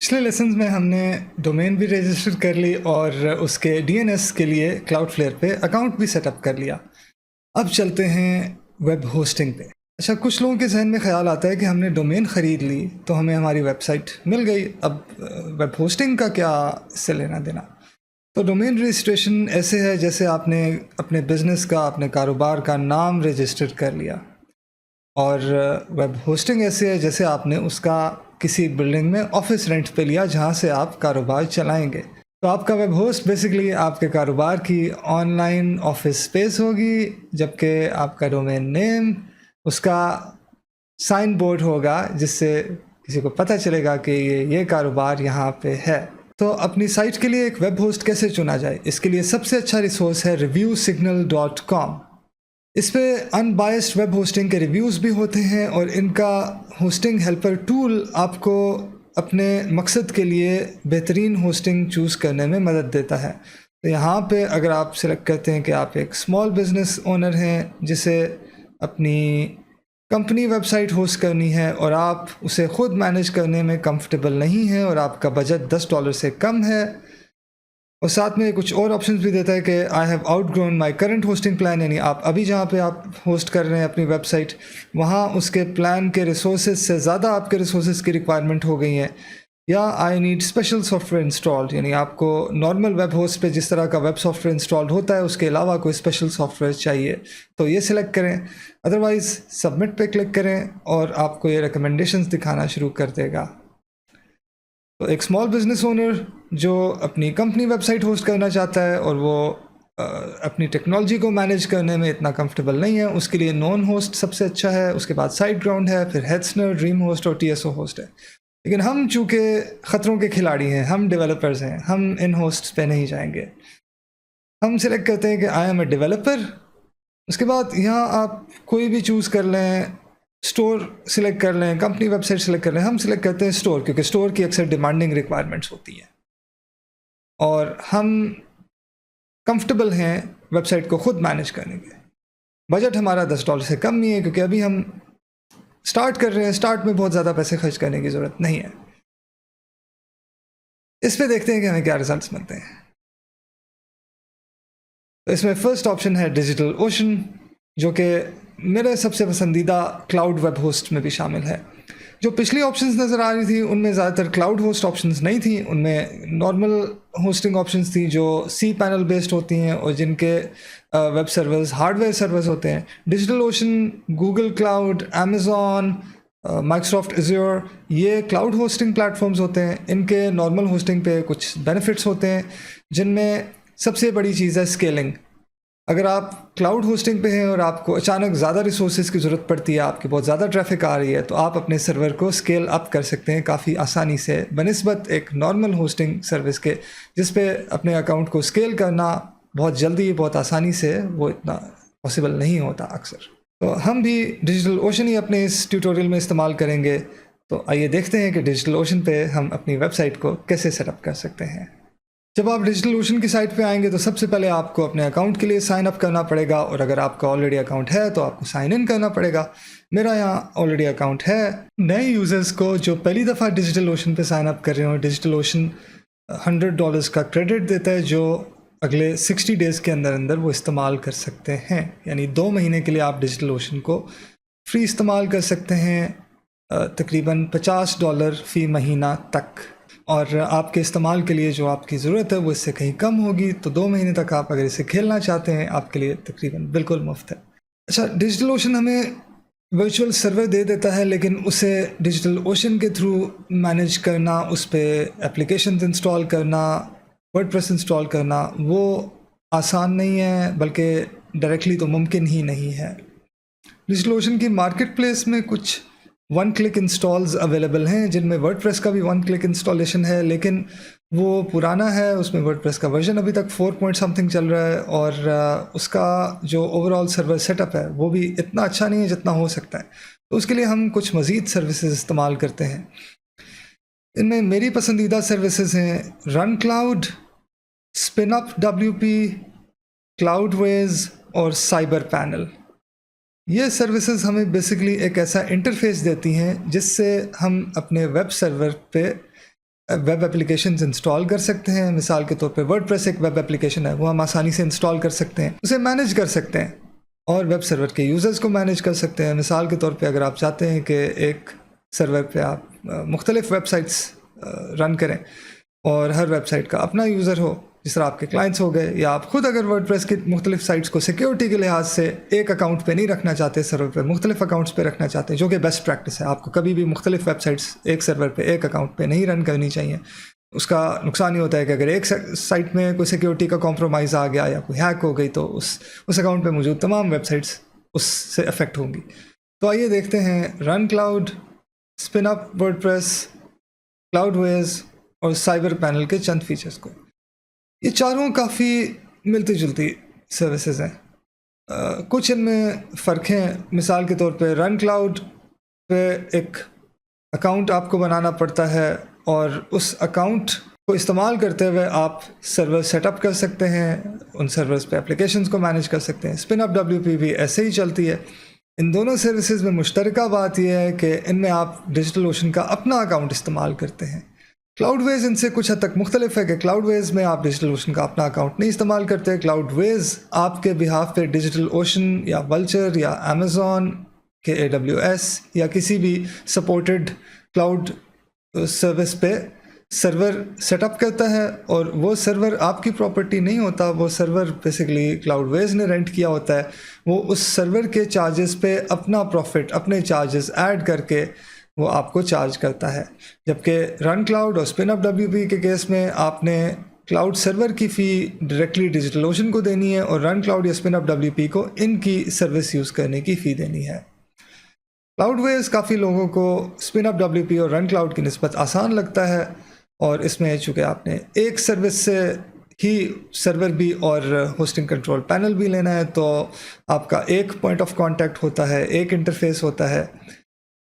पिछले लेसन्स में हमने डोमेन भी रजिस्टर कर ली और उसके डीएनएस के लिए क्लाउडफ्लेयर पे अकाउंट भी सेटअप कर लिया। अब चलते हैं वेब होस्टिंग पे। अच्छा, कुछ लोगों के जहन में ख्याल आता है कि हमने डोमेन ख़रीद ली तो हमें हमारी वेबसाइट मिल गई, अब वेब होस्टिंग का क्या इससे लेना देना। तो डोमेन रजिस्ट्रेशन ऐसे है जैसे आपने अपने बिज़नेस का, अपने कारोबार का नाम रजिस्टर कर लिया, और वेब होस्टिंग ऐसे है जैसे आपने उसका किसी बिल्डिंग में ऑफिस रेंट पे लिया जहाँ से आप कारोबार चलाएंगे। तो आपका वेब होस्ट बेसिकली आपके कारोबार की ऑनलाइन ऑफिस स्पेस होगी, जबकि आपका डोमेन नेम उसका साइन बोर्ड होगा जिससे किसी को पता चलेगा कि ये कारोबार यहाँ पे है। तो अपनी साइट के लिए एक वेब होस्ट कैसे चुना जाए, इसके लिए सबसे अच्छा रिसोर्स है reviewsignal.com। इस पे अनबायस्ड वेब होस्टिंग के रिव्यूज़ भी होते हैं और इनका होस्टिंग हेल्पर टूल आपको अपने मकसद के लिए बेहतरीन होस्टिंग चूज़ करने में मदद देता है। तो यहाँ पे अगर आप सिलेक्ट करते हैं कि आप एक स्मॉल बिजनेस ओनर हैं जिसे अपनी कंपनी वेबसाइट होस्ट करनी है और आप उसे ख़ुद मैनेज करने में कंफर्टेबल नहीं हैं और आपका बजट $10 से कम है, और साथ में कुछ और ऑप्शंस भी देता है कि I have outgrown my current hosting plan, यानी आप अभी जहाँ पे आप होस्ट कर रहे हैं अपनी वेबसाइट, वहाँ उसके प्लान के रिसोर्सेज से ज़्यादा आपके रिसोर्सेज की रिक्वायरमेंट हो गई है। या I need special software installed, यानी आपको नॉर्मल वेब होस्ट पे जिस तरह का वेब सॉफ्टवेयर इंस्टॉल्ड होता है उसके अलावा कोई स्पेशल सॉफ्टवेयर चाहिए, तो ये सिलेक्ट करें। अदरवाइज़ सबमिट पे क्लिक करें और आपको ये रिकमेंडेशंस दिखाना शुरू कर देगा। तो एक स्मॉल बिजनेस ओनर जो अपनी कंपनी वेबसाइट होस्ट करना चाहता है और वो अपनी टेक्नोलॉजी को मैनेज करने में इतना कंफर्टेबल नहीं है, उसके लिए नॉन होस्ट सबसे अच्छा है, उसके बाद साइट ग्राउंड है, फिर हेडस्नर, ड्रीम होस्ट और TSO होस्ट है। लेकिन हम चूँकि ख़तरों के खिलाड़ी हैं, हम डेवलपर्स हैं, हम इन होस्ट पे नहीं जाएंगे। हम सिलेक्ट करते हैं कि आई एम ए डेवलपर। उसके बाद यहाँ आप कोई भी चूज़ कर लें, स्टोर सिलेक्ट कर लें, कंपनी वेबसाइट सिलेक्ट कर लें। हम सिलेक्ट करते हैं स्टोर, क्योंकि स्टोर की अक्सर डिमांडिंग रिक्वायरमेंट्स होती हैं और हम कंफर्टेबल हैं वेबसाइट को ख़ुद मैनेज करने के। बजट हमारा $10 से कम नहीं है, क्योंकि अभी हम स्टार्ट कर रहे हैं, स्टार्ट में बहुत ज़्यादा पैसे खर्च करने की ज़रूरत नहीं है। इस पे देखते हैं कि हमें क्या रिजल्ट्स मिलते हैं। तो इसमें फर्स्ट ऑप्शन है डिजिटल ओशन, जो कि मेरे सबसे पसंदीदा क्लाउड वेब होस्ट में भी शामिल है। जो पिछली ऑप्शंस नज़र आ रही थी उनमें ज़्यादातर क्लाउड होस्ट ऑप्शंस नहीं थी, उनमें नॉर्मल होस्टिंग ऑप्शंस थी जो cPanel बेस्ड होती हैं और जिनके वेब सर्वर्स हार्डवेयर सर्वर्स होते हैं। Digital ocean, Google cloud, Amazon, Microsoft azure, ये क्लाउड होस्टिंग प्लेटफॉर्म्स होते हैं। इनके नॉर्मल होस्टिंग पे कुछ बेनिफिट्स होते हैं, जिनमें सबसे बड़ी चीज़ है स्केलिंग। अगर आप क्लाउड होस्टिंग पे हैं और आपको अचानक ज़्यादा रिसोर्सेज की ज़रूरत पड़ती है, आपकी बहुत ज़्यादा ट्रैफिक आ रही है, तो आप अपने सर्वर को स्केल अप कर सकते हैं काफ़ी आसानी से बनिस्बत एक नॉर्मल होस्टिंग सर्विस के, जिस पे अपने अकाउंट को स्केल करना बहुत जल्दी, बहुत आसानी से वो इतना पॉसिबल नहीं होता अक्सर। तो हम भी डिजिटल ओशन ही अपने इस ट्यूटोरियल में इस्तेमाल करेंगे। तो आइए देखते हैं कि डिजिटल ओशन पे हम अपनी वेबसाइट को कैसे सेटअप कर सकते हैं। जब आप डिजिटल ओशन की साइट पे आएंगे तो सबसे पहले आपको अपने अकाउंट के लिए साइन अप करना पड़ेगा, और अगर आपका ऑलरेडी अकाउंट है तो आपको साइन इन करना पड़ेगा। मेरा यहाँ ऑलरेडी अकाउंट है। नए यूज़र्स को जो पहली दफ़ा डिजिटल ओशन पे साइन अप कर रहे हो, डिजिटल ओशन $100 का क्रेडिट देता है जो अगले 60 डेज़ के अंदर अंदर वो इस्तेमाल कर सकते हैं। यानी 2 महीने के लिए आप डिजिटल ओशन को फ्री इस्तेमाल कर सकते हैं, तकरीबन $50 फ़ी महीना तक। और आपके इस्तेमाल के लिए जो आपकी ज़रूरत है वो इससे कहीं कम होगी। तो 2 महीने तक आप अगर इसे खेलना चाहते हैं, आपके लिए तकरीबन बिल्कुल मुफ्त है। अच्छा, डिजिटल ओशन हमें वर्चुअल सर्वर दे देता है, लेकिन उसे डिजिटल ओशन के थ्रू मैनेज करना, उस पर एप्लीकेशंस इंस्टॉल करना, वर्डप्रेस इंस्टॉल करना, वो आसान नहीं है, बल्कि डायरेक्टली तो मुमकिन ही नहीं है। डिजिटल ओशन की मार्केट प्लेस में कुछ 1 क्लिक इंस्टॉल्स अवेलेबल हैं, जिनमें वर्डप्रेस का भी 1 क्लिक इंस्टॉलेशन है, लेकिन वो पुराना है। उसमें वर्डप्रेस का वर्जन अभी तक 4 पॉइंट समथिंग चल रहा है, और उसका जो ओवरऑल सर्वर सेटअप है वो भी इतना अच्छा नहीं है जितना हो सकता है। तो उसके लिए हम कुछ मज़ीद सर्विसेज इस्तेमाल करते हैं। इनमें मेरी पसंदीदा सर्विसेज हैं रन क्लाउड, स्पिनअप WP, क्लाउडवेज और साइबर पैनल। ये सर्विसेज हमें बेसिकली एक ऐसा इंटरफेस देती हैं जिससे हम अपने वेब सर्वर पे वेब एप्लीकेशंस इंस्टॉल कर सकते हैं। मिसाल के तौर पे वर्डप्रेस एक वेब एप्लीकेशन है, वो हम आसानी से इंस्टॉल कर सकते हैं, उसे मैनेज कर सकते हैं और वेब सर्वर के यूज़र्स को मैनेज कर सकते हैं। मिसाल के तौर पे अगर आप चाहते हैं कि एक सर्वर पे आप मुख्तलिफ़ वेबसाइट्स रन करें और हर वेबसाइट का अपना यूज़र हो, जिस तरह आपके क्लाइंट्स हो गए, या आप खुद अगर वर्डप्रेस की मुख्तलिफ साइट्स को सिक्योरिटी के लिहाज से एक अकाउंट पे नहीं रखना चाहते, सर्वर पे मुख्तलिफ अकाउंट्स पे रखना चाहते हैं, जो कि बेस्ट प्रैक्टिस है। आपको कभी भी मुख्तलिफ वेबसाइट्स एक सर्वर पे एक अकाउंट पे नहीं रन करनी चाहिए। उसका नुकसान ये होता है कि अगर एक साइट में कोई सिक्योरिटी का कॉम्प्रोमाइज़ आ गया या कोई हैक हो गई तो उस अकाउंट पर मौजूद तमाम वेबसाइट्स उससे अफेक्ट होंगी। तो आइए देखते हैं run cloud, spin up WordPress, Cloudways और साइबर पैनल के चंद फीचर्स को। ये चारों काफ़ी मिलती जुलती सर्विसेज हैं। कुछ इनमें फ़र्क हैं। मिसाल के तौर पे रन क्लाउड पे एक अकाउंट आपको बनाना पड़ता है और उस अकाउंट को इस्तेमाल करते हुए आप सर्वर सेटअप कर सकते हैं, उन सर्वर्स पे एप्लीकेशंस को मैनेज कर सकते हैं। स्पिन अप WP भी ऐसे ही चलती है। इन दोनों सर्विसेज में मुश्तरका बात यह है कि इनमें आप डिजिटल ओशन का अपना अकाउंट इस्तेमाल करते हैं। क्लाउडवेज इनसे कुछ हद तक मुख्तलिफ है कि क्लाउडवेज में आप डिजिटल ओशन का अपना अकाउंट नहीं इस्तेमाल करते। क्लाउडवेज आपके बिहाफ पे डिजिटल ओशन या वल्चर या अमेज़ॉन के AWS या किसी भी सपोर्टेड क्लाउड सर्विस पे सर्वर सेटअप करता है, और वो सर्वर आपकी प्रॉपर्टी नहीं होता। वो सर्वर बेसिकली क्लाउडवेज ने रेंट किया होता है। वो उस सर्वर के चार्जेस पे अपना प्रॉफिट, अपने चार्जेस ऐड करके वो आपको चार्ज करता है। जबकि रन क्लाउड और स्पिन अप WP के केस में आपने क्लाउड सर्वर की फ़ी डायरेक्टली डिजिटल ओशन को देनी है और रन क्लाउड या स्पिन अप WP को इनकी सर्विस यूज़ करने की फ़ी देनी है। क्लाउडवेज काफ़ी लोगों को स्पिन अप WP और रन क्लाउड की निस्बत आसान लगता है, और इसमें चूँकि आपने एक सर्विस से ही सर्वर भी और होस्टिंग कंट्रोल पैनल भी लेना है, तो आपका एक पॉइंट ऑफ कॉन्टैक्ट होता है, एक इंटरफेस होता है।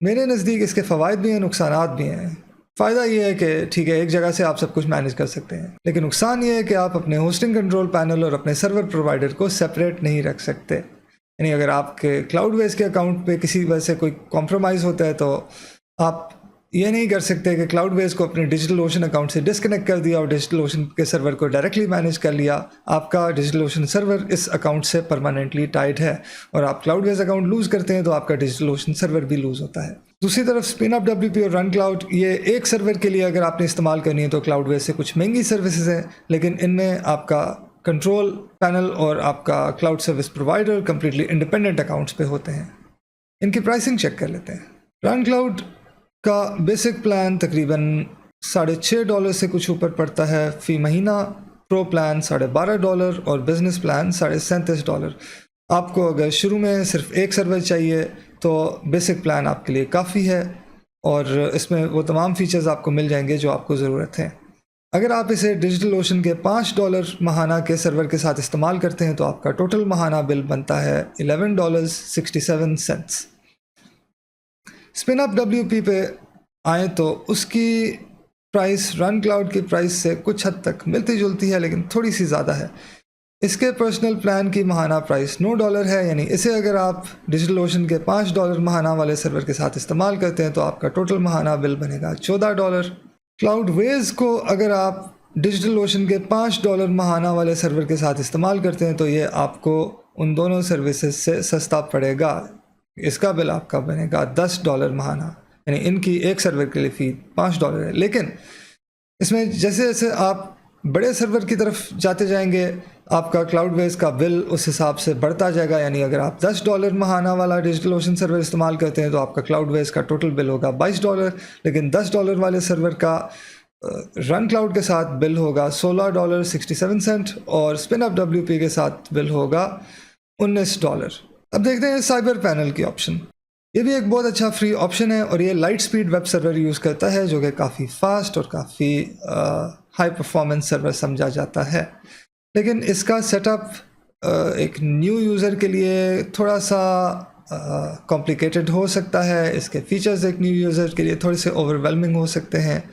मेरे नज़दीक इसके फ़वाइद भी हैं, नुकसानात भी हैं। फ़ायदा ये है कि ठीक है, एक जगह से आप सब कुछ मैनेज कर सकते हैं, लेकिन नुकसान ये है कि आप अपने होस्टिंग कंट्रोल पैनल और अपने सर्वर प्रोवाइडर को सेपरेट नहीं रख सकते। यानी अगर आपके क्लाउडवेज के अकाउंट पे किसी वजह से कोई कॉम्प्रोमाइज़ होता है तो आप ये नहीं कर सकते कि क्लाउडवेज को अपने डिजिटल ओशन अकाउंट से डिस्कनेक्ट कर दिया और डिजिटल ओशन के सर्वर को डायरेक्टली मैनेज कर लिया। आपका डिजिटल ओशन सर्वर इस अकाउंट से परमानेंटली टाइड है, और आप क्लाउडवेज अकाउंट लूज़ करते हैं तो आपका डिजिटल ओशन सर्वर भी लूज़ होता है। दूसरी तरफ स्पिन अप WP और रन क्लाउड, ये एक सर्वर के लिए अगर आपने इस्तेमाल करनी है तो क्लाउडवेज से कुछ महंगी सर्विसेज हैं, लेकिन इनमें आपका कंट्रोल पैनल और आपका cloud service provider completely independent accounts पे होते हैं। इनकी प्राइसिंग चेक कर लेते हैं। रन क्लाउड का बेसिक प्लान तकरीबन $6.5 से कुछ ऊपर पड़ता है फ़ी महीना। प्रो प्लान $12.5 और बिज़नेस प्लान $37.5। आपको अगर शुरू में सिर्फ एक सर्वर चाहिए तो बेसिक प्लान आपके लिए काफ़ी है, और इसमें वो तमाम फीचर्स आपको मिल जाएंगे जो आपको ज़रूरत है। अगर आप इसे डिजिटल ओशन के $5 माहाना के सर्वर के साथ इस्तेमाल करते हैं तो आपका टोटल माहाना बिल बनता है $11.67। स्पिन अप WP पे आए तो उसकी प्राइस रन क्लाउड की प्राइस से कुछ हद तक मिलती जुलती है, लेकिन थोड़ी सी ज़्यादा है। इसके पर्सनल प्लान की माहाना प्राइस $9 है, यानी इसे अगर आप डिजिटल ओशन के $5 माहाना वाले सर्वर के साथ इस्तेमाल करते हैं तो आपका टोटल माहाना बिल बनेगा $14। क्लाउडवेज को अगर आप डिजिटल ओशन के $5 माहाना वाले सर्वर के साथ इस्तेमाल करते हैं तो ये आपको उन दोनों सर्विसेज से सस्ता पड़ेगा। इसका बिल आपका बनेगा $10 माहाना, यानी इनकी एक सर्वर के लिए फ़ी $5 है। लेकिन इसमें जैसे जैसे आप बड़े सर्वर की तरफ जाते जाएंगे आपका क्लाउडवेज का बिल उस हिसाब से बढ़ता जाएगा। यानी अगर आप $10 माहाना वाला डिजिटल ओशन सर्वर इस्तेमाल करते हैं तो आपका क्लाउडवेज का टोटल बिल होगा $22, लेकिन $10 वाले सर्वर का रन क्लाउड के साथ बिल होगा $16.67 और स्पिन अप WP के साथ बिल होगा $19। अब देखते हैं साइबर पैनल की ऑप्शन। ये भी एक बहुत अच्छा फ्री ऑप्शन है, और ये light speed web server use करता है जो कि काफ़ी फास्ट और काफ़ी हाई परफॉर्मेंस सर्वर समझा जाता है। लेकिन इसका सेटअप एक न्यू यूज़र के लिए थोड़ा सा कॉम्प्लिकेटेड हो सकता है। इसके फीचर्स एक न्यू यूज़र के लिए थोड़े से ओवरवेलमिंग हो सकते हैं।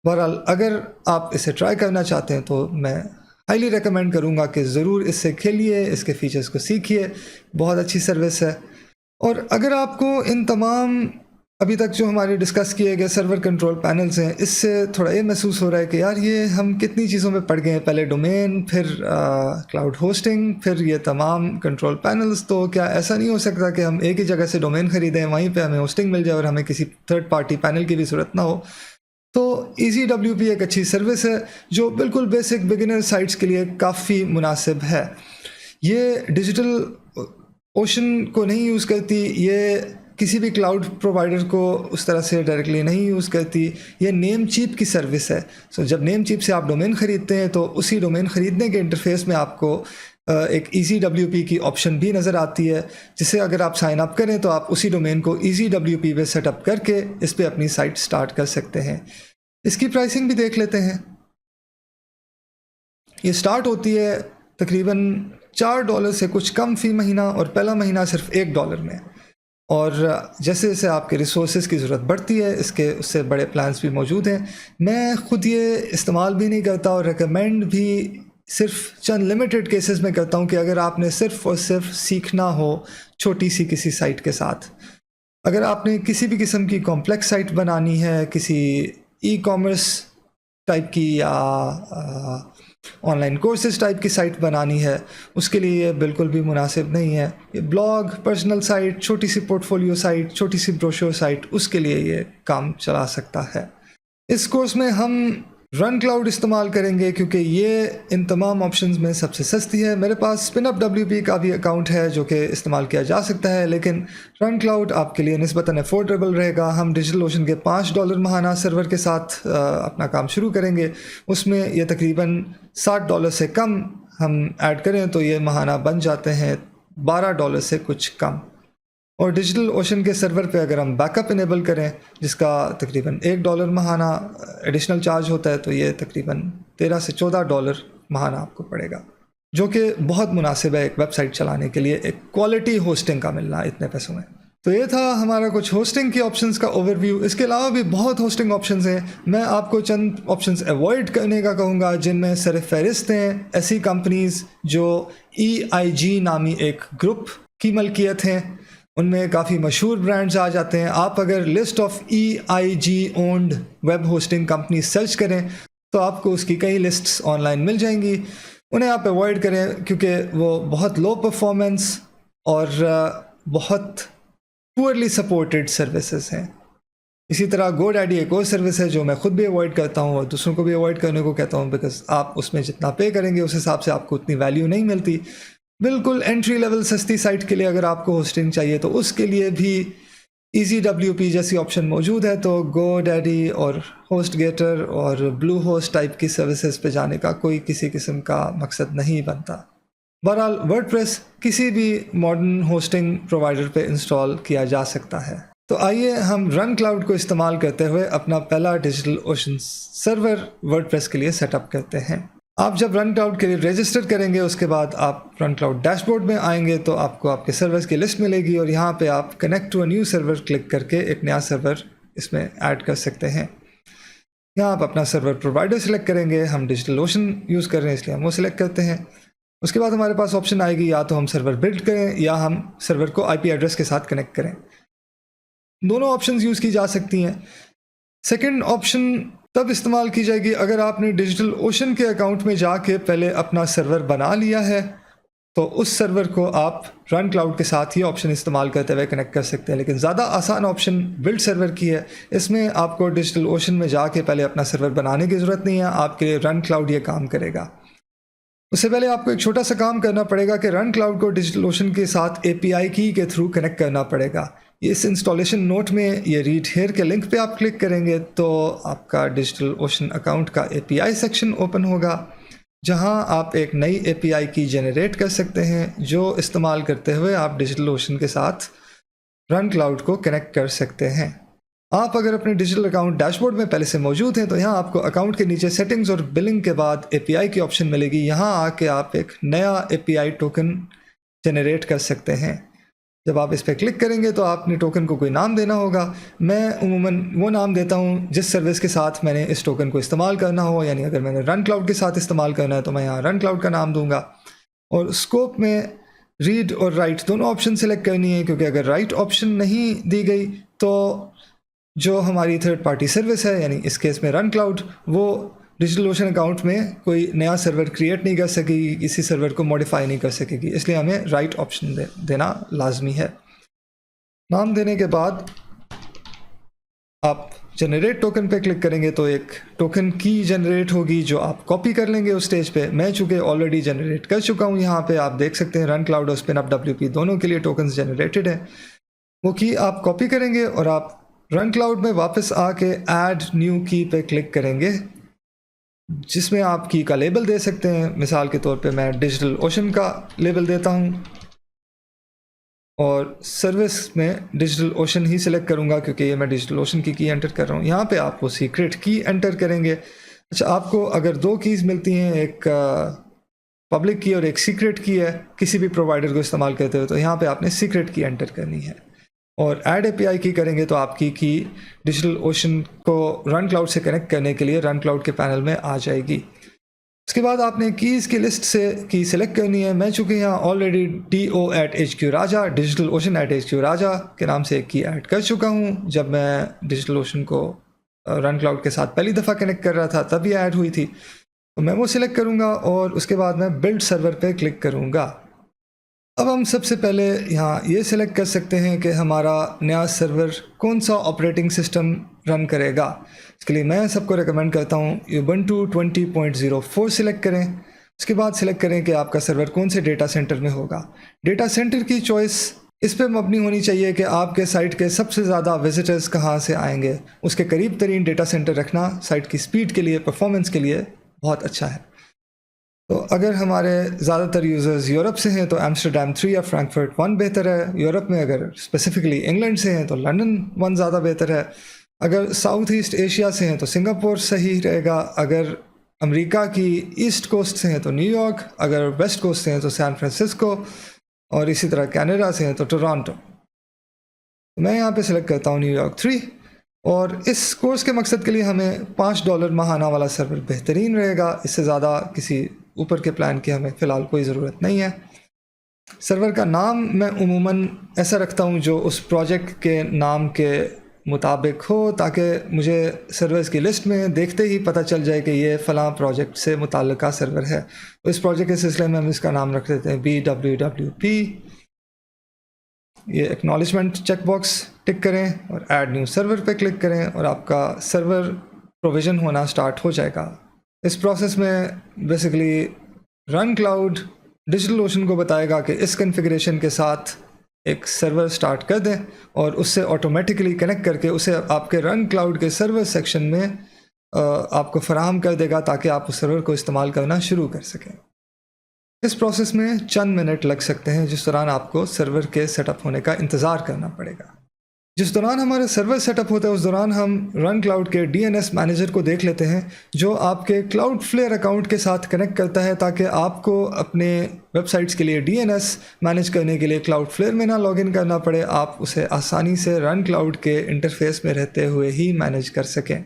बहरहाल अगर आप इसे ट्राई करना चाहते हैं तो मैं हाईली रेकमेंड करूँगा कि ज़रूर इससे खेलिए, इसके फ़ीचर्स को सीखिए। बहुत अच्छी सर्विस है। और अगर आपको इन तमाम अभी तक जो हमारे डिस्कस किए गए सर्वर कंट्रोल पैनल्स हैं, इससे थोड़ा ये महसूस हो रहा है कि यार ये हम कितनी चीज़ों में पड़ गए हैं। पहले डोमेन, फिर क्लाउड होस्टिंग, फिर ये तमाम कंट्रोल पैनल्स। तो क्या ऐसा नहीं हो सकता कि हम एक ही जगह से डोमेन ख़रीदें, वहीं पे हमें होस्टिंग मिल जाए और हमें किसी थर्ड पार्टी पैनल की भी ज़रूरत ना हो? तो EasyWP एक अच्छी सर्विस है जो बिल्कुल बेसिक बिगिनर साइट्स के लिए काफ़ी मुनासिब है। ये डिजिटल ओशन को नहीं यूज़ करती, ये किसी भी क्लाउड प्रोवाइडर को उस तरह से डायरेक्टली नहीं यूज़ करती। ये नेम चीप की सर्विस है। जब नेम चीप से आप डोमेन ख़रीदते हैं तो उसी डोमेन ख़रीदने के इंटरफेस में आपको एक EasyWP की ऑप्शन भी नज़र आती है, जिसे अगर आप साइन अप करें तो आप उसी डोमेन को EasyWP पे सेटअप करके इस पर अपनी साइट स्टार्ट कर सकते हैं। इसकी प्राइसिंग भी देख लेते हैं। ये स्टार्ट होती है तकरीबन $4 से कुछ कम फ़ी महीना, और पहला महीना सिर्फ $1 में। और जैसे जैसे आपके रिसोर्सेज की ज़रूरत बढ़ती है, इसके उससे बड़े प्लान्स भी मौजूद हैं। मैं ख़ुद ये इस्तेमाल भी नहीं करता और रेकमेंड भी सिर्फ चंद लिमिटेड केसेस में करता हूँ कि अगर आपने सिर्फ़ और सिर्फ सीखना हो छोटी सी किसी साइट के साथ। अगर आपने किसी भी किस्म की कॉम्प्लेक्स साइट बनानी है, किसी ई-कॉमर्स टाइप की या ऑनलाइन कोर्सेज टाइप की साइट बनानी है, उसके लिए ये बिल्कुल भी मुनासिब नहीं है। ये ब्लॉग, पर्सनल साइट, छोटी सी पोर्टफोलियो साइट, छोटी सी ब्रोशर साइट, उसके लिए ये काम चला सकता है। इस कोर्स में हम रन क्लाउड इस्तेमाल करेंगे क्योंकि ये इन तमाम ऑप्शंस में सबसे सस्ती है। मेरे पास SpinUp का भी अकाउंट है जो कि इस्तेमाल किया जा सकता है, लेकिन रन क्लाउड आपके लिए निस्बतन अफोर्डेबल रहेगा। हम DigitalOcean के $5 महाना सर्वर के साथ अपना काम शुरू करेंगे। उसमें ये तकरीबन $60 से कम हम ऐड करें तो ये महाना बन जाते हैं $12 से कुछ कम। और DigitalOcean के सर्वर पे अगर हम बैकअप इनेबल करें, जिसका तकरीबन $1 महाना एडिशनल चार्ज होता है, तो ये तकरीबन $13 से $14 महाना आपको पड़ेगा, जो कि बहुत मुनासिब है एक वेबसाइट चलाने के लिए, एक क्वालिटी होस्टिंग का मिलना इतने पैसों में। तो ये था हमारा कुछ होस्टिंग की ऑप्शंस का ओवरव्यू। इसके अलावा भी बहुत होस्टिंग ऑप्शंस हैं। मैं आपको चंद ऑप्शंस अवॉइड करने का कहूँगा जिनमें सरफहरिस्त हैं ऐसी कंपनीज़ जो EIG नामी एक ग्रुप की मलकियत हैं। उनमें काफ़ी मशहूर ब्रांड्स आ जाते हैं। आप अगर list of EIG owned web hosting company search करें तो आपको उसकी कई लिस्ट्स ऑनलाइन मिल जाएंगी। उन्हें आप अवॉइड करें क्योंकि वो बहुत लो परफॉर्मेंस और बहुत पुअरली सपोर्टेड सर्विसेज हैं। इसी तरह GoDaddy एक और सर्विस है जो मैं ख़ुद भी अवॉइड करता हूँ और दूसरों को भी अवॉइड करने को कहता हूँ, बिकॉज आप उसमें जितना पे करेंगे उस हिसाब से आपको उतनी वैल्यू नहीं मिलती। बिल्कुल एंट्री लेवल सस्ती साइट के लिए अगर आपको होस्टिंग चाहिए तो उसके लिए भी EasyWP जैसी ऑप्शन मौजूद है। तो GoDaddy और HostGator और Bluehost टाइप की सर्विसेज पे जाने का कोई किसी किस्म का मकसद नहीं बनता। बहरहाल वर्डप्रेस किसी भी मॉडर्न होस्टिंग प्रोवाइडर पे इंस्टॉल किया जा सकता है। तो आइए हम रन क्लाउड को इस्तेमाल करते हुए अपना पहला DigitalOcean सर्वर वर्डप्रेस के लिए सेटअप करते हैं। आप जब रन क्लाउड के लिए रजिस्टर करेंगे उसके बाद आप रन क्लाउड डैशबोर्ड में आएंगे तो आपको आपके सर्वर्स की लिस्ट मिलेगी और यहाँ पे आप connect to a new server click करके एक नया सर्वर इसमें ऐड कर सकते हैं। यहाँ आप अपना सर्वर प्रोवाइडर सिलेक्ट करेंगे। हम DigitalOcean यूज़ कर रहे हैं इसलिए हम वो सिलेक्ट करते हैं। उसके बाद हमारे पास ऑप्शन आएगी या तो हम सर्वर बिल्ड करें या हम सर्वर को IP एड्रेस के साथ कनेक्ट करें। दोनों ऑप्शंस यूज़ की जा सकती हैं। सेकंड ऑप्शन तब इस्तेमाल की जाएगी अगर आपने DigitalOcean के अकाउंट में जाके पहले अपना सर्वर बना लिया है, तो उस सर्वर को आप रन क्लाउड के साथ ही ऑप्शन इस्तेमाल करते हुए कनेक्ट कर सकते हैं। लेकिन ज़्यादा आसान ऑप्शन बिल्ड सर्वर की है। इसमें आपको DigitalOcean में जाके पहले अपना सर्वर बनाने की ज़रूरत नहीं है, आपके लिए रन क्लाउड ये काम करेगा। उससे पहले आपको एक छोटा सा काम करना पड़ेगा कि रन क्लाउड को DigitalOcean के साथ API की के थ्रू कनेक्ट करना पड़ेगा। इस इंस्टॉलेशन नोट में ये रीड हेयर के लिंक पे आप क्लिक करेंगे तो आपका DigitalOcean अकाउंट का API सेक्शन ओपन होगा, जहां आप एक नई API की जनरेट कर सकते हैं जो इस्तेमाल करते हुए आप DigitalOcean के साथ रन क्लाउड को कनेक्ट कर सकते हैं। आप अगर अपने डिजिटल अकाउंट डैशबोर्ड में पहले से मौजूद हैं तो यहाँ आपको अकाउंट के नीचे सेटिंग्स और बिलिंग के बाद API की ऑप्शन मिलेगी। यहाँ आके आप एक नया API टोकन जनरेट कर सकते हैं। जब आप इस पर क्लिक करेंगे तो आपने टोकन को कोई नाम देना होगा। मैं उमूमन वो नाम देता हूँ जिस सर्विस के साथ मैंने इस टोकन को इस्तेमाल करना हो, यानी अगर मैंने रन क्लाउड के साथ इस्तेमाल करना है तो मैं यहाँ रन क्लाउड का नाम दूंगा। और स्कोप में रीड और राइट दोनों ऑप्शन सेलेक्ट करनी है, क्योंकि अगर राइट ऑप्शन नहीं दी गई तो जो हमारी थर्ड पार्टी सर्विस है, यानी इस केस में रन क्लाउड, वो डिजिटल ओशन अकाउंट में कोई नया सर्वर क्रिएट नहीं कर सकेगी, किसी सर्वर को मॉडिफाई नहीं कर सकेगी। इसलिए हमें राइट ऑप्शन देना लाजमी है। नाम देने के बाद आप जनरेट टोकन पे क्लिक करेंगे तो एक टोकन की जनरेट होगी जो आप कॉपी कर लेंगे उस स्टेज पे। मैं चूँकि ऑलरेडी जनरेट कर चुका हूँ, यहाँ पे आप देख सकते हैं रन क्लाउड और स्पिन अप WP दोनों के लिए टोकन्स जनरेटेड है। वो की आप कॉपी करेंगे और आप रन क्लाउड में वापस आके ऐड न्यू की पे क्लिक करेंगे, जिसमें आप की का लेबल दे सकते हैं। मिसाल के तौर पे मैं डिजिटल ओशन का लेबल देता हूँ और सर्विस में डिजिटल ओशन ही सिलेक्ट करूँगा क्योंकि ये मैं डिजिटल ओशन की एंटर कर रहा हूँ। यहाँ पे आप वो सीक्रेट की एंटर करेंगे। अच्छा, आपको अगर दो कीज़ मिलती हैं, एक पब्लिक की और एक सीक्रेट की है किसी भी प्रोवाइडर को इस्तेमाल करते हो, तो यहाँ पे आपने सीक्रेट की एंटर करनी है। और ऐड API की करेंगे तो आपकी की डिजिटल ओशन को रन क्लाउड से कनेक्ट करने के लिए रन क्लाउड के पैनल में आ जाएगी। उसके बाद आपने कीज़ की लिस्ट से की सिलेक्ट करनी है। मैं चूँकि यहाँ ऑलरेडी DO@HQ राजा, डिजिटल ओशन @HQ राजा के नाम से एक की ऐड कर चुका हूँ। जब मैं डिजिटल ओशन को रन क्लाउड के साथ पहली दफ़ा कनेक्ट कर रहा था तभी ऐड हुई थी, तो मैं वो सिलेक्ट करूँगा और उसके बाद मैं बिल्ड सर्वर पे क्लिक करूँगा। अब हम सबसे पहले यहाँ ये सिलेक्ट कर सकते हैं कि हमारा नया सर्वर कौन सा ऑपरेटिंग सिस्टम रन करेगा। इसके लिए मैं सबको रेकमेंड करता हूँ Ubuntu 20.04 सिलेक्ट करें। उसके बाद सिलेक्ट करें कि आपका सर्वर कौन से डेटा सेंटर में होगा। डेटा सेंटर की चॉइस इस पर मबनी होनी चाहिए कि आपके साइट के सबसे ज़्यादा विजिटर्स कहाँ से आएंगे। उसके करीब तरीन डेटा सेंटर रखना साइट की स्पीड के लिए, परफॉर्मेंस के लिए बहुत अच्छा है। तो अगर हमारे ज़्यादातर यूज़र्स यूरोप से हैं तो एम्स्टर्डम 3 या फ्रैंकफर्ट 1 बेहतर है। यूरोप में अगर स्पेसिफिकली इंग्लैंड से हैं तो लंदन 1 ज़्यादा बेहतर है। अगर साउथ ईस्ट एशिया से हैं तो सिंगापुर सही रहेगा। अगर अमेरिका की ईस्ट कोस्ट से हैं तो न्यूयॉर्क, अगर वेस्ट कोस्ट से हैं तो सैन फ्रांसिस्को, और इसी तरह कनाडा से हैं तो टोरंटो। मैं यहाँ पे सिलेक्ट करता हूँ न्यूयॉर्क 3। और इस कोर्स के मकसद के लिए हमें $5 माहाना वाला सर्वर बेहतरीन रहेगा। इससे ज़्यादा किसी ऊपर के प्लान की हमें फ़िलहाल कोई ज़रूरत नहीं है। सर्वर का नाम मैं उमूमन ऐसा रखता हूँ जो उस प्रोजेक्ट के नाम के मुताबिक हो, ताकि मुझे सर्वर्स की लिस्ट में देखते ही पता चल जाए कि ये फ़लाँ प्रोजेक्ट से मुताल्लिका सर्वर है। तो इस प्रोजेक्ट के सिलसिले में हम इसका नाम रख देते हैं BWWP। ये एक्नॉलेजमेंट चेकबॉक्स टिक करें और ऐड न्यू सर्वर पे क्लिक करें और आपका सर्वर प्रोविज़न होना स्टार्ट हो जाएगा। इस प्रोसेस में basically run cloud digital ocean को बताएगा कि इस कॉन्फ़िगरेशन के साथ एक सर्वर स्टार्ट कर दें और उससे ऑटोमेटिकली कनेक्ट करके उसे आपके रन क्लाउड के सर्वर सेक्शन में आपको फराहम कर देगा, ताकि आप उस सर्वर को इस्तेमाल करना शुरू कर सकें। इस प्रोसेस में चंद मिनट लग सकते हैं, जिस दौरान आपको सर्वर के सेटअप होने का इंतज़ार करना पड़ेगा। जिस दौरान हमारा सर्वर सेटअप होता है उस दौरान हम रन क्लाउड के DNS मैनेजर को देख लेते हैं, जो आपके क्लाउडफ्लेयर अकाउंट के साथ कनेक्ट करता है, ताकि आपको अपने वेबसाइट्स के लिए DNS मैनेज करने के लिए क्लाउडफ्लेयर में ना लॉगिन करना पड़े। आप उसे आसानी से रन क्लाउड के इंटरफेस में रहते हुए ही मैनेज कर सकें।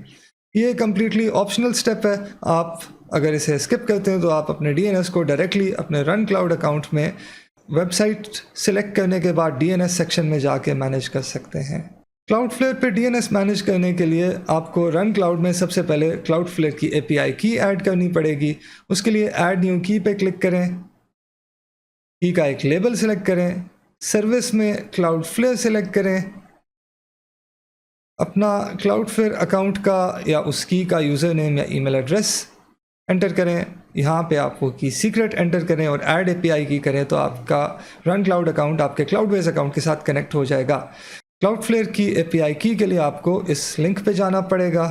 ये कम्प्लीटली ऑप्शनल स्टेप है। आप अगर इसे स्किप करते हैं तो आप अपने DNS को डायरेक्टली अपने रन क्लाउड अकाउंट में वेबसाइट सिलेक्ट करने के बाद DNS सेक्शन में जाके मैनेज कर सकते हैं। क्लाउडफ्लेयर पे DNS मैनेज करने के लिए आपको रन क्लाउड में सबसे पहले क्लाउडफ्लेयर की API की ऐड करनी पड़ेगी। उसके लिए ऐड न्यू की पे क्लिक करें, की का एक लेबल सिलेक्ट करें, सर्विस में क्लाउडफ्लेयर सिलेक्ट करें, अपना क्लाउडफ्लेयर अकाउंट का या उस की का यूज़र नेम या ईमेल एड्रेस एंटर करें। यहाँ पे आप वो की सीक्रेट एंटर करें और ऐड API की करें तो आपका रन क्लाउड अकाउंट आपके क्लाउडवेज अकाउंट के साथ कनेक्ट हो जाएगा। क्लाउडफ्लेयर की API की के लिए आपको इस लिंक पे जाना पड़ेगा।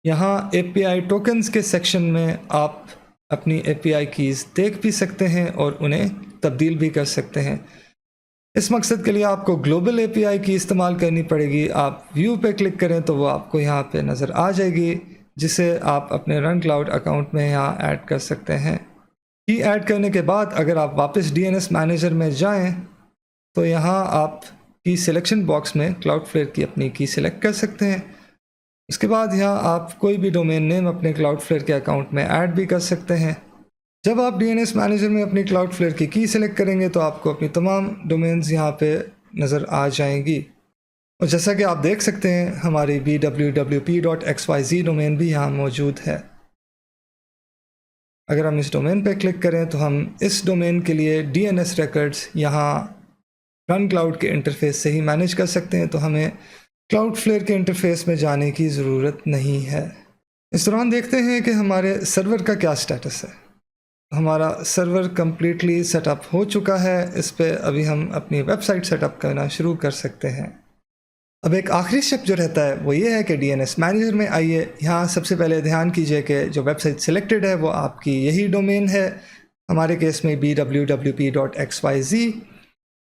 यहाँ API टोकन्स के सेक्शन में आप अपनी API कीज़ देख भी सकते हैं और उन्हें तब्दील भी कर सकते हैं। इस मकसद के लिए आपको ग्लोबल API की इस्तेमाल करनी पड़ेगी। आप व्यू पे क्लिक करें तो वो आपको यहाँ पे नज़र आ जाएगी, जिसे आप अपने रन क्लाउड अकाउंट में यहाँ ऐड कर सकते हैं। की ऐड करने के बाद अगर आप वापस DNS मैनेजर में जाएं तो यहाँ आप की सिलेक्शन बॉक्स में क्लाउडफ्लेयर की अपनी की सिलेक्ट कर सकते हैं। उसके बाद यहाँ आप कोई भी डोमेन नेम अपने क्लाउडफ्लेयर के अकाउंट में ऐड भी कर सकते हैं। जब आप DNS मैनेजर में अपनी क्लाउडफ्लेयर की सिलेक्ट करेंगे तो आपको अपनी तमाम डोमेन्स यहाँ पे नज़र आ जाएंगी। और जैसा कि आप देख सकते हैं हमारी bwwp.xyz डोमेन भी यहाँ मौजूद है। अगर हम इस डोमेन पे क्लिक करें तो हम इस डोमेन के लिए DNS रिकॉर्ड्स यहाँ रन क्लाउड के इंटरफेस से ही मैनेज कर सकते हैं, तो हमें क्लाउडफ्लेयर के इंटरफेस में जाने की ज़रूरत नहीं है। इस दौरान देखते हैं कि हमारे सर्वर का क्या स्टेटस है। हमारा सर्वर कम्प्लीटली सेटअप हो चुका है। इस पे अभी हम अपनी वेबसाइट सेटअप करना शुरू कर सकते हैं। अब एक आखिरी स्टेप जो रहता है वो ये है कि DNS मैनेजर में आइए। यहाँ सबसे पहले ध्यान कीजिए कि जो वेबसाइट सिलेक्टेड है वो आपकी यही डोमेन है, हमारे केस में bwwp.xyz।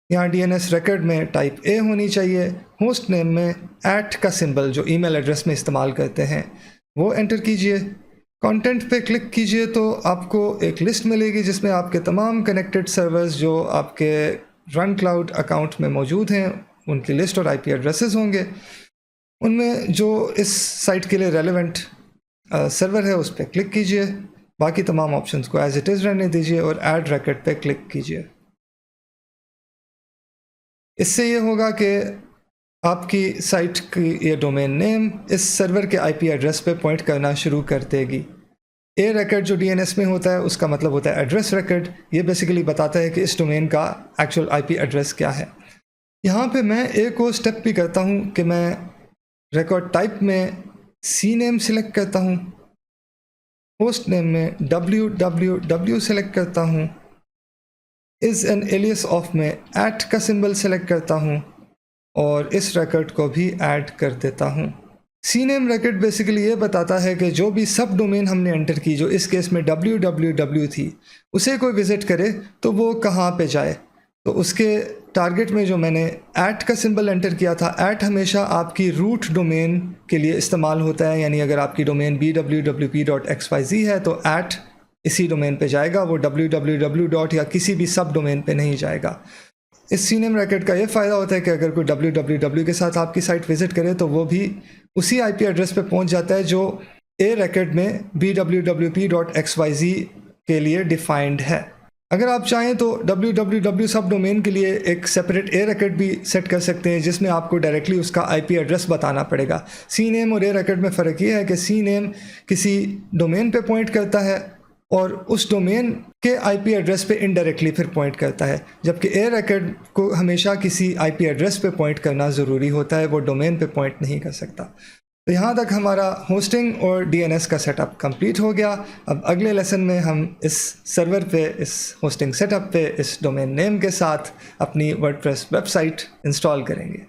यहाँ DNS रिकॉर्ड में टाइप A होनी चाहिए। होस्ट नेम में @ का सिंबल जो ईमेल एड्रेस में इस्तेमाल करते हैं वो एंटर कीजिए। कंटेंट पे क्लिक कीजिए तो आपको एक लिस्ट मिलेगी जिसमें आपके तमाम कनेक्टेड सर्वर्स जो आपके रन क्लाउड अकाउंट में मौजूद हैं उनकी लिस्ट और IP एड्रेसेस होंगे। उनमें जो इस साइट के लिए रेलेवेंट सर्वर है उस पर क्लिक कीजिए। बाकी तमाम ऑप्शंस को एज इट इज़ रहने दीजिए और ऐड रिकॉर्ड पे क्लिक कीजिए। इससे ये होगा कि आपकी साइट की ये डोमेन नेम इस सर्वर के IP एड्रेस पे पॉइंट करना शुरू कर देगी। A रिकॉर्ड जो DNS में होता है उसका मतलब होता है एड्रेस रिकॉर्ड। ये बेसिकली बताता है कि इस डोमेन का एक्चुअल IP एड्रेस क्या है। यहाँ पे मैं एक और स्टेप भी करता हूँ कि मैं रिकॉर्ड टाइप में CNAME सिलेक्ट करता हूँ, होस्ट नेम में www सिलेक्ट करता हूँ, इज़ एन एलियस ऑफ में @ का सिंबल सेलेक्ट करता हूँ और इस रिकॉर्ड को भी ऐड कर देता हूँ। CNAME रिकॉर्ड बेसिकली ये बताता है कि जो भी सब डोमेन हमने एंटर की, जो इस केस में www थी, उसे कोई विज़िट करे तो वो कहाँ पे जाए। तो उसके टारगेट में जो मैंने @ का सिंबल एंटर किया था, @ हमेशा आपकी रूट डोमेन के लिए इस्तेमाल होता है। यानी अगर आपकी डोमेन bwwp.xyz है तो @ इसी डोमेन पे जाएगा, वो www. या किसी भी सब डोमेन पे नहीं जाएगा। इस CNAME रिकॉर्ड का ये फ़ायदा होता है कि अगर कोई www के साथ आपकी साइट विज़िट करे तो वो भी उसी IP एड्रेस पे पहुंच जाता है जो A रिकॉर्ड में bwwp.xyz के लिए डिफाइंड है। अगर आप चाहें तो www सब डोमेन के लिए एक सेपरेट A रिकॉर्ड भी सेट कर सकते हैं जिसमें आपको डायरेक्टली उसका IP एड्रेस बताना पड़ेगा। CNAME और A रिकॉर्ड में फ़र्क ये है कि CNAME किसी डोमेन पे पॉइंट करता है और उस डोमेन के IP एड्रेस पे इनडायरेक्टली फिर पॉइंट करता है, जबकि A रिकॉर्ड को हमेशा किसी IP एड्रेस पे पॉइंट करना ज़रूरी होता है, वो डोमेन पे पॉइंट नहीं कर सकता। तो यहाँ तक हमारा होस्टिंग और DNS का सेटअप कंप्लीट हो गया। अब अगले लेसन में हम इस सर्वर पे, इस होस्टिंग सेटअप पे, इस डोमेन नेम के साथ अपनी वर्डप्रेस वेबसाइट इंस्टॉल करेंगे।